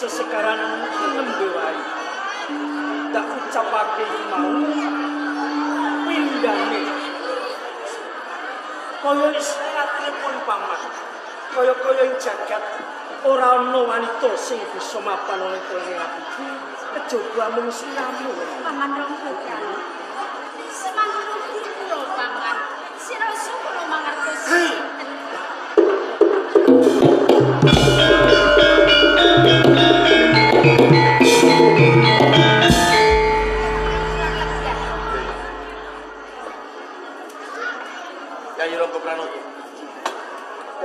sesekarang nembe wae tak ucapake mau pindane kaya isratine pun paman kaya jagat ora ana wanita sing bisa mapan oleh kelene ati kejaba mung sinamu paman ronggokan semanten kula paman sira kula mangertos Yayi Ronggo Pranoto.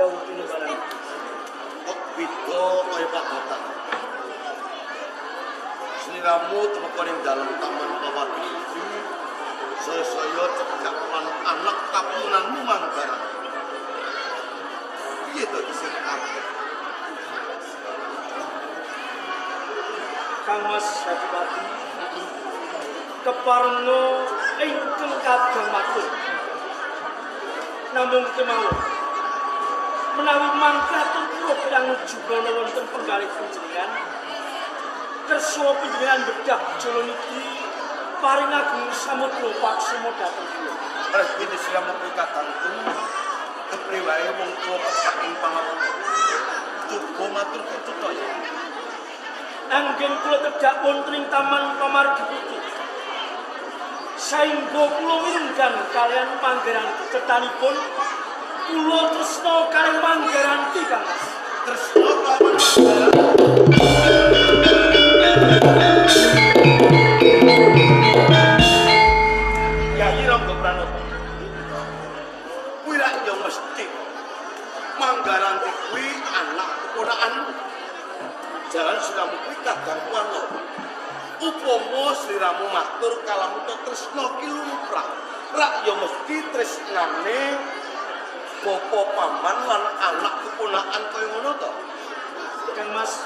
dawuh tinubaran Kok beda kaya padatan. Sliramu temekon ing dalem taman Pawati iki saya cekak lan anak kapunanmu manggaran. piye to isih akeh. Kang Mas Adipati keparengno ingkang kagem matur. Namung kemawon menawi mangke atur yang jubana wonten penggalih panjenengan kersa panjenengan bedah jolo niki paring agung samudra paksima dhateng kula. Rene sira mung katangku kepriwae wong tuwa saking pangapura. Coba matur ketuto ya. Anggen kula tedhak wonten ing taman pamargi iki. Saengga kula wirenggan kalian Manggaranti cetanipun kula tresna kalian Manggaranti Kang Mas. Tresna kalian Manggaranti. Yayi Rangga Pranoto. Kuwi ra yo mesti Manggaranti kuwi anak keponakanmu. Jalan siramu kuwi kadangkuan lho. Upama sliramu matur kalamuta tresna ki lumrah. Rak ya mesti tresnane bapa paman lan anak keponakan kaya ngono to. Kang Mas,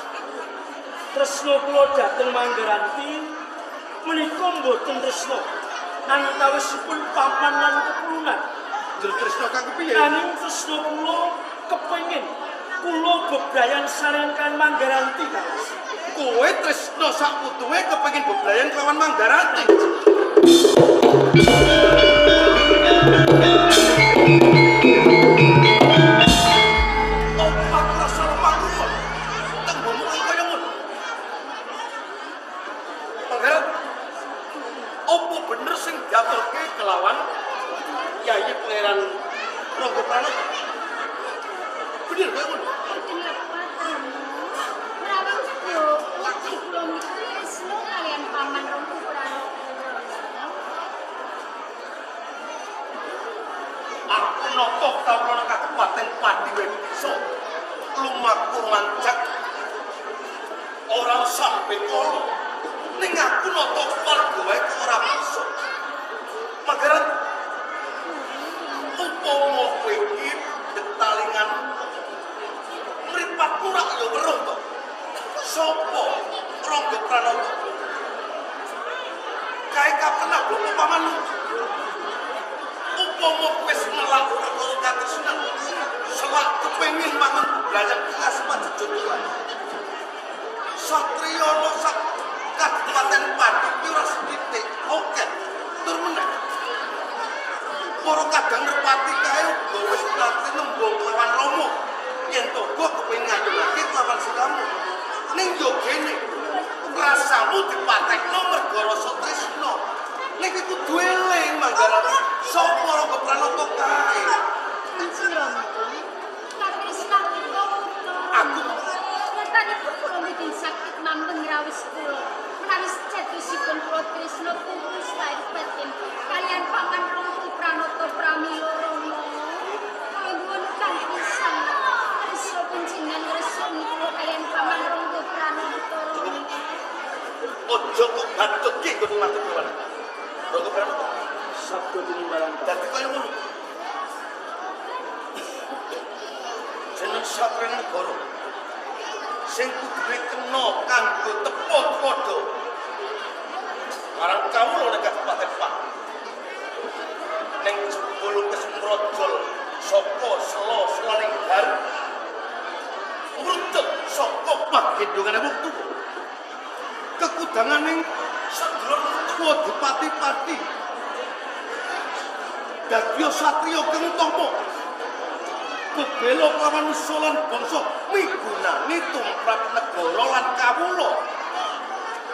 tresna kula dhateng Manggaranti menika mboten tresna antawisipun paman lan keturunan. Jero tresna kang kepiye? Nanging tresna kula kepengin kula bebrayan sareng kan Manggaranti Kang Mas. Kowe tresna sakutuwe kepengin bebrayan kelawan Manggaranti. Opak rasa pangku. Tembungmu kaya ngono. Manggaranti. Opo bener sing diaturke kelawan Yayi Pangeran Rangga Pranoto? Bener kaya ngono. Aku notok kawula nang Kabupaten Pati Weso. Lumaku mancak ora sampe kono. Ning aku notok warga wae ora bisa. Magaran upama kowe iki detalingan mripatmu rak yo weruh to. Sopo Rangga Pranoto? Kae kapan aku pamanmu? Upama wis mlaku karo katresnan, selak kepengin mangan bebrayan asma jejodohan. Satriya ana sak Kabupaten Pati ki ora sithik, oke. Tur meneh. Para kadang nerpati kae uga wis nate nembung lawan Rama. Yen to kok kepengin ngajulake lawan siramu. Ning yo kene rasamu dipatekno mergo rasa tresna. Nek iku kudu eling Manggaranti. Sapa Rangga Pranoto kae? Aku nyatane kula mboten sakit mamben rawis kula. Menawi cetusipun kula tresna kumpul lair batin kaliyan paman Rangga Pranoto pramila Rama. Kula nuwun kang pisan. Tresna panjenengan resmi kula kaliyan paman Rangga Pranoto. Ojo kok batut ki kudu matur nuwun. Rangga Pranoto Sabda tinimbalan dadi kaya ngono. Jeneng Satria Negara sing kudu kena kanggo tepuk padha marang kawula nek Kabupaten Pati. Ning jebul kesemrojol saka sela-selaning gar urut saka pagedhongane wong tuwa. Kekudanganing sedulur tuwa dipati-pati. Dadi satriya kang utama. Bebelo kelawan usulan bangsa migunani tumrap negara lan kawula.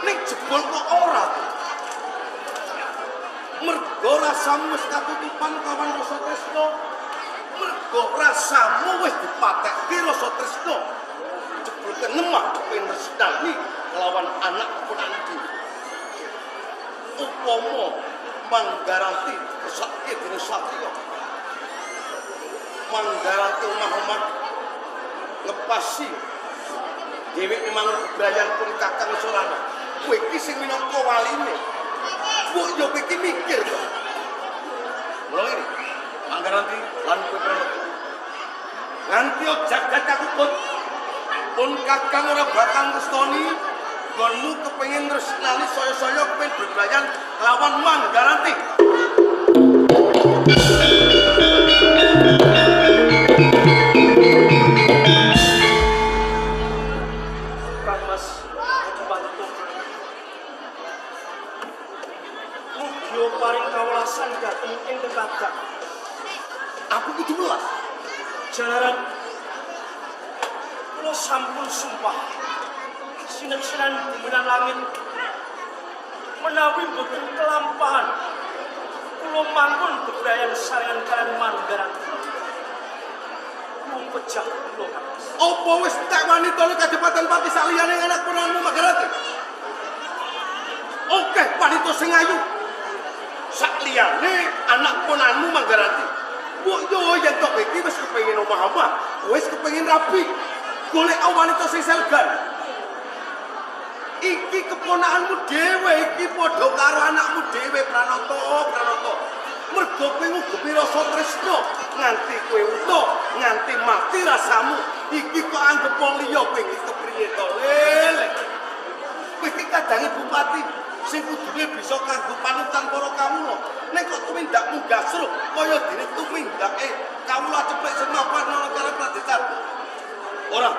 Ning jebul kok ora. Mergo rasamu wis katutupan kelawan rasa tresna. Mergo rasamu wis dipatekke rasa tresna. Jebul kenemah penresnani kelawan anak keponakan dhewe. Upama Manggaranti kesake dening satriya. Manggaranti omah-omah ngepasi dheweke mangun bebrayan pun Kakang Sorana. Kowe iki sing minangka waline. Mbok yo kowe iki mikir to. Mula iki Manggaranti lan kowe Pranoto. Nganti jagat kakukut. Pun kakang ora bakal ngestoni nggonmu kepengin tresnani saya-saya kepengin bebrayan lawan Manggaranti. Kang Mas, bantu. Mugi paring kawelasan dhateng ing Kakang. Aku kudu welas. Jalaran kula sampun sumpah sinek-sinan buminan langit menawi boten kelampahan kula mangkon bebrayan sarengan kalian Manggaranti. Mung pejah kula. Apa wis tak wanita ning Kadipaten Pati saliyane anak ponanmu Manggaranti? Oke, wanita sing ayu. Sak liyane anak ponanmu Manggaranti. Mbok yo yen tok iki wis kepengin omah-omah, wis kepengin rapi. Golek wanita sing selgan. Iki keponakanmu dhewe, iki padha karo anakmu dhewe Pranata. Mergo kowe ngugepi rasa tresna nganti kowe utuh, nganti mati rasamu. Iki kok anggap wong liya kowe iki kepriye to, Lele? Kowe iki kadange bupati sing kudune bisa kanggo panutan para kawula. Nek kok tumindak munggasruh kaya dene tumindake kawula cepet sing mapan ana karo pradesan. Ora,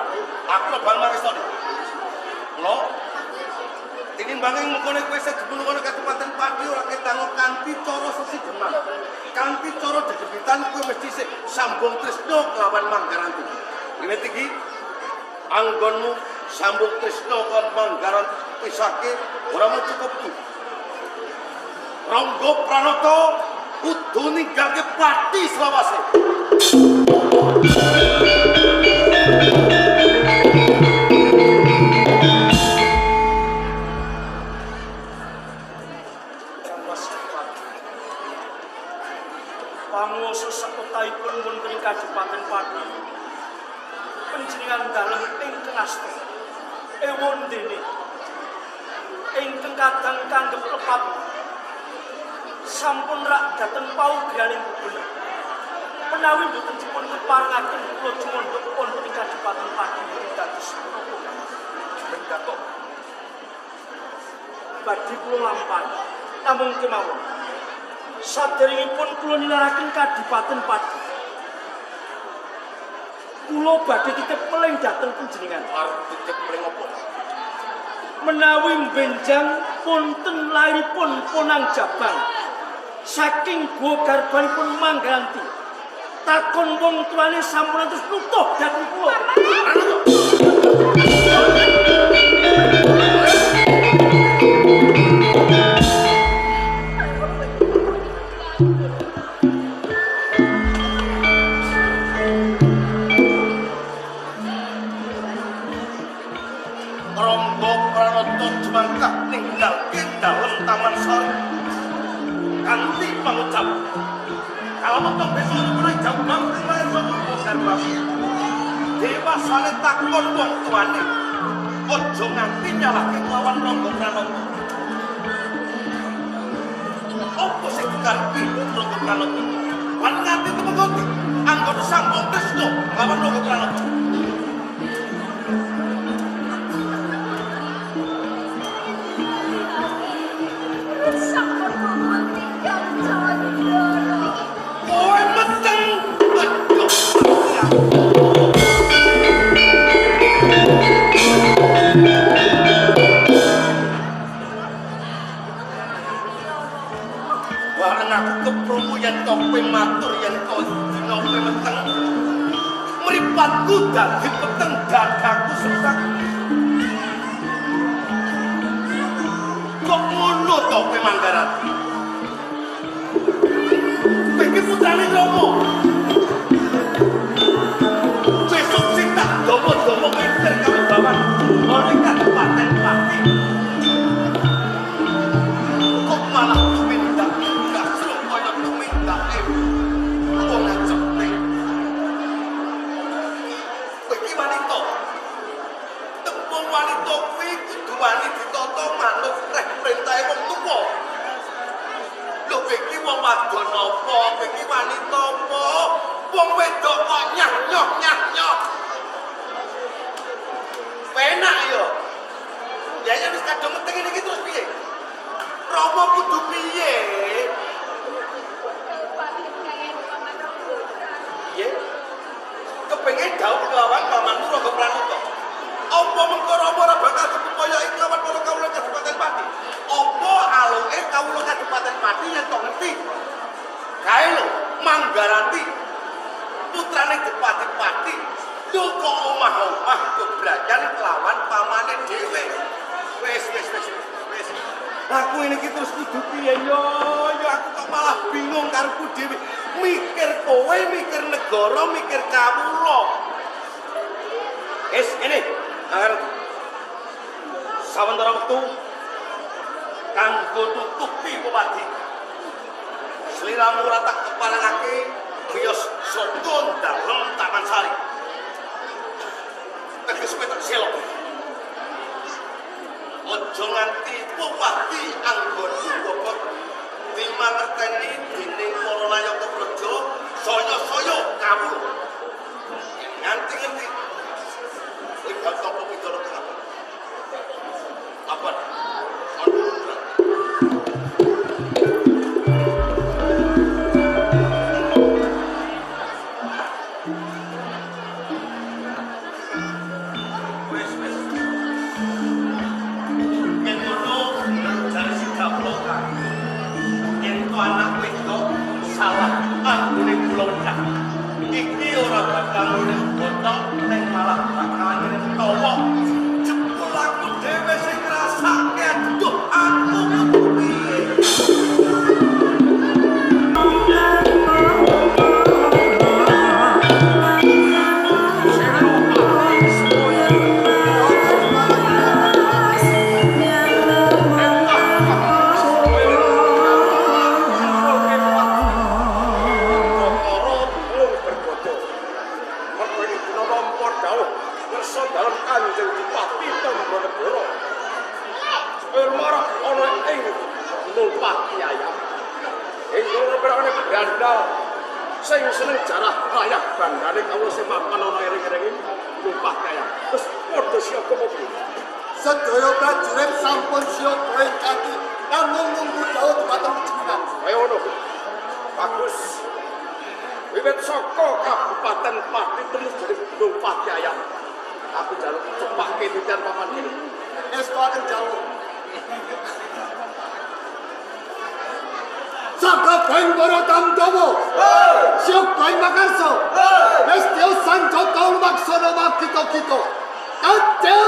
aku ora bal mangestoni. Lho, tinimbang mengkone kowe sedhepun kono Kadipaten Pati ora ketang kanthi cara sesideman. Kanthi cara dedebitan kowe mesti sik sambung tresna kelawan Manggaranti. Wiwit iki anggonmu sambung tresna kelawan Manggaranti pisake ora mung cukup iki. Rangga Pranata kudu ninggalke Pati selawase. Panguwasa sakutahipun wonten ing Kadipaten Pati. Panjenengan dalem ingkang asta. Ewondene ingkang kadang kanggep lepat sampun rak dhateng paugeaning bener. Menawi boten dipun keparengaken kula jumondhok wonten ing Kadipaten Pati dados menapa? Mendato. Badhe kula lampahi. Namung kemawon. Saderengipun kula nilaraken Kadipaten Pati. Kula badhe titip meling dhateng panjenengan. Arep titip meling apa? Menawi benjang punten lairipun Ponang Jabang saking guwa garbanipun Manggaranti. Takon wong tuane sampun terus nutuh dhateng kula. Rangga Pranata jumangkah ninggalke dalem Taman Sari. Kanthi pangucap kalamoto besok mulai jambang kaya sapa Garban. Dewasane takon wong tuane. Aja nganti nyalahke lawan Rangga Pranata. Apa sing dikarepi Rangga Pranata? Lan nganti temengondi anggone sambung tresna lawan Rangga Pranata. Sampun mementingkan Candra. Kowe meteng. Bareng aku kepromo yen kowe matur yen kowe dina kowe meteng. Mripatku dadi peteng dadaku sesak. Kok ngono to kowe Manggaranti? Kowe iki putrane Rama. Besok sing tak domo-domo kowe terkawe bawan ana ing Kadipaten Pati. Kok malah tumindak gasro kaya tumindake wong cepet. Kowe iki wanita. Tembung wanita kuwi kudu wani ditata manut perintahe wong tuwa. Lho kowe iki wong wadon apa? Kowe iki wanita apa? Wong wedok kok nyah-nyoh. Penak yo. Ya ya wis kadung meteng ngene iki terus piye? Rama kudu piye? Piye? Kepengin gaul kelawan pamanmu Rangga Pranata. Apa mengko Rama ora bakal dipoyoki kelawan para kawula Kadipaten Pati? Apa aluke kawula Kadipaten Pati yen tok ngerti? Kae lho, Manggaranti putrane Dipati Pati duka omah-omah kebrayan kelawan pamane dhewe. Wis. Aku ini iki terus kudu piye yo? Ya aku kok malah bingung karepku dhewe. Mikir kowe, mikir negara, mikir kawula. Wis ngene. Arep sawetara wektu kanggo tutupi pepati. Sliramu ora tak keparengake bios sodon dalem Taman Sari. Teges kowe tak selok. Ojo nganti pepati anggonmu bobot dimangerteni dening para layang praja saya-saya kawula. Nganti ngerti. Tinggal topo bidara kenapa? Apa? Anak wedok salah anggone kula wedah. Iki ora bakal urip botok ning malah bakal tawa. Jebul aku dhewe sing ngrasake aduh aku kudu piye. Sing seneng jarah layak bandane kawula sing mapan ana ring-ring numpak kaya. Terus padha siaga mobil. Sedaya prajurit sampun siap poin kaki namung nunggu jauh dhumateng jenengan. Kaya ngono. Bagus. Wiwit saka Kabupaten Pati terus jadi numpak kaya. Aku jaluk cepake titian paman kene. Estoaken jauh. Saka poin para tamdawa. Siap poin makarso. Mestio sanjo kaul maksana makito-kito. Aja!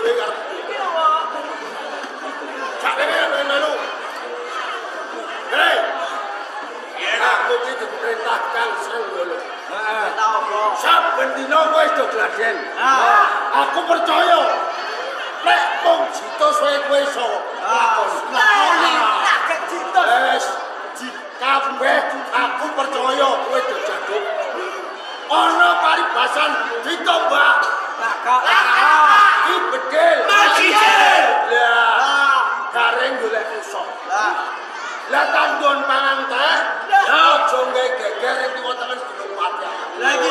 dhewe karep. Sakjane ngono. Hei. Yen aku iki diperintah Kang Srenggolo. Heeh. Tahu, Bro. Saben dina kowe do gladen. Aku percaya. Nek wong jitos wae kowe iso. Lakoni tak jitos. Wes, kabeh aku percaya kowe do jago. Ana paribasan ditombak. Iki bedil. Bedil. Lah, gareng golek usah. Lah tandon pangan teh. Aja geger iki wonten Gunung Pati. Lah iki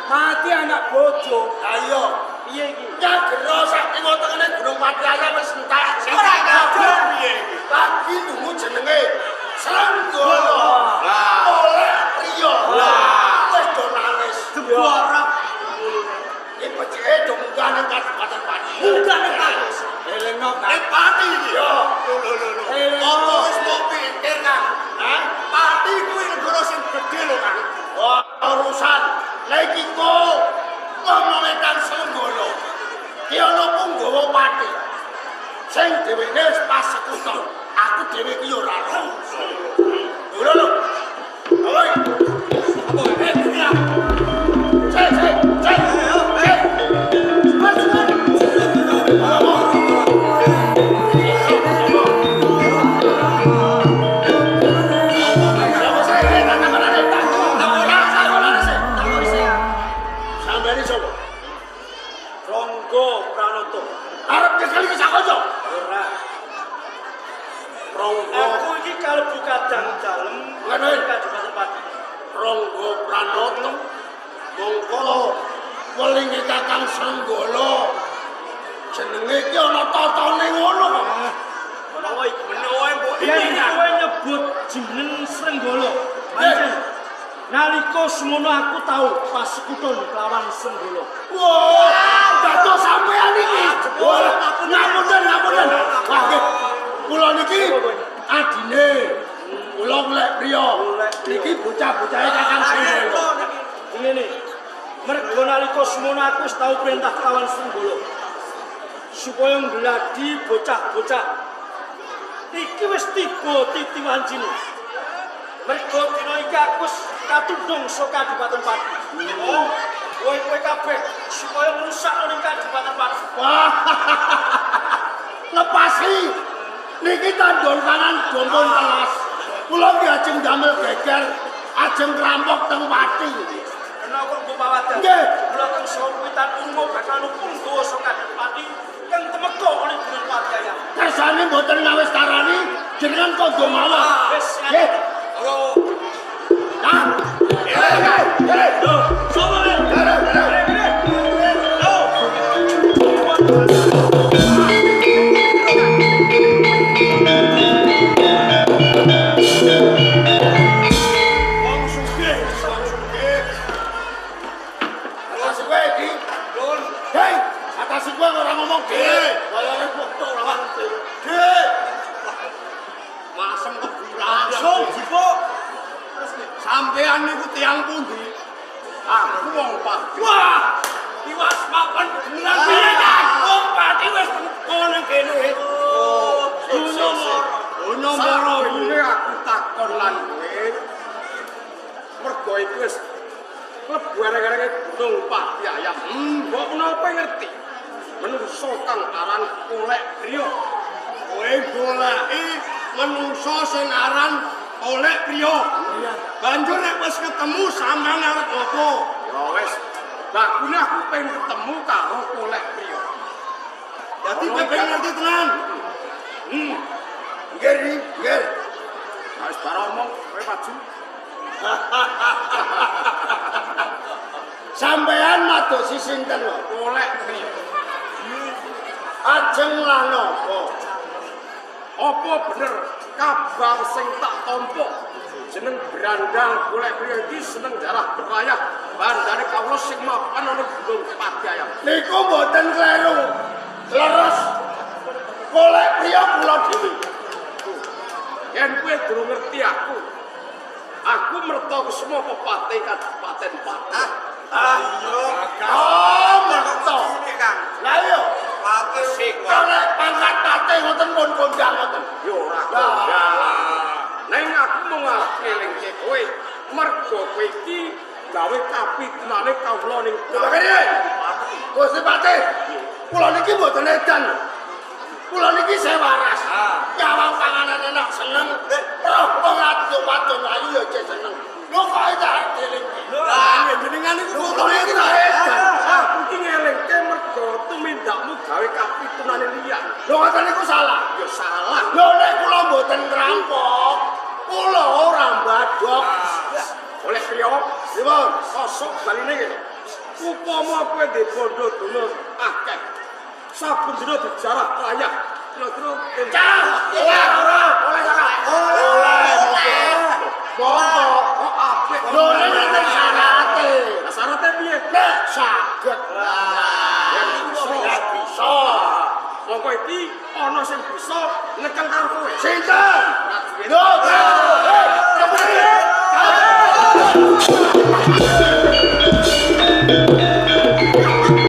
mati anak bojo. Ayo, piye iki? Ya gero saking wonten Gunung Pati ayam wis entek. Ora kabeh piye iki? Lagi nunggu jenenge Srenggolo. Oleh priya. Wis do nangis. Geborok. Iki becike do munggah nang Kabupaten Pati. Munggah nang Pati. Elengno Pati iki. Yo, lho. Apa wis mbok pikir, Kang? Hah? Pati kuwi negara sing gedhe lho, Kang. Oh, urusan. Lah iki kok ngomongé Kang Srenggolo. Ki ana punggawa Pati. Sing dheweke wis pas sekuton. Aku dhewe iki ora ro. Lho. Oi. Apa ya? Cek. Arep sekali ke sakojo. Ora. Ronggo. Aku iki kalebu kadang dalem Kabupaten Pati. Ronggo Pranoto. Mongko welinge Kakang Srenggolo. Jenenge iki ana tatane ngono kok. Menawa iki mbok iki kowe nyebut jeneng Srenggolo. Pancen nalika semono aku tahu pas sekutun lawan Srenggolo. Wah, dados sampean iki. Ngapunten. Wah, nggih. Kula niki adine. Kula golek priya. Niki bocah-bocahe Kakang Srenggolo. Ngene. Mergo nalika semono aku wis tau perintah lawan Srenggolo. Supaya ngladi bocah-bocah. Iki wis tiba titi wancine. Mergo dina iki aku wis katundung saka Kabupaten Pati. Oh, kowe kabeh supaya ngrusak ning Kabupaten Pati. Wah. Lepasi. Niki tandon kanan dompon telas. Kula ki ajeng damel geger, ajeng rampok teng Pati. Kena kok mbok pawadan. Nggih, kula teng Sawitan Ungu bakal nupung gawa saka Pati kang temeka oleh Gunung Pati ayam. Kersane mboten ngawis tarani jenengan kanggo mawon. Wis nggih. Halo. Nah. Yo. Sopo le? Sampean niku tiyang pundi? Aku wong Pati. Wah! Iwas mapan beneran piye, Kang? Wong Pati wis teko nang kene. Oh, Donya mara iki aku takon lan kowe. Mergo iku wis mlebu arek-areke Gunung Pati ayam. Mbok menapa ngerti? Menungso kang aran golek priya. Kowe goleki menungso sing aran oleh priya. Banjur nek wis ketemu sampean arep apa? Ya wis. Bakune aku pengen ketemu karo oleh priya. Dadi pengen ngerti tenan. Nggih. Wis bar omong kowe maju. Sampean madosi sinten lho? Oleh priya. Ajeng lan apa? Apa bener kabar sing tak tampa jeneng Brandang golek priya iki seneng darah berlayah bandane kawula sing mapan ana Gunung Pati ayam. Niku mboten kleru. Leres. Golek priya kula dhewe. Yen kowe durung ngerti aku merta kesema pepate Kabupaten Pati. Iya. Oh, merta. Lah iya. gawe kapitnane kawula ning Kene. Gusti Patih. Kula niki mboten edan. Kula niki saya waras. Nyawang panganan enak seneng. Roh wong wadon ayu ya cek seneng. Lho kok tak eling. Lah jenengan niku Kula niki tak edan. aku iki ngelingke mergo tumindakmu gawe kapitnane liyan. Lho ngoten niku salah. Ya salah. Lho nek kula mboten ngerampok, kula ora mbadok. Oleh priyo? Pripun? Kosok baline iki. Upama kowe ndek bondo dulur akeh. Saben dina dijarah layak. Kira-kira Ora. Oleh sangat. Oleh. Monggo. kok apik. Lho nek syarate. Syarate piye? Nek saged. Bisa. Monggo iki ana sing bisa nyekel karo kowe. Sinten? Lho, kembali.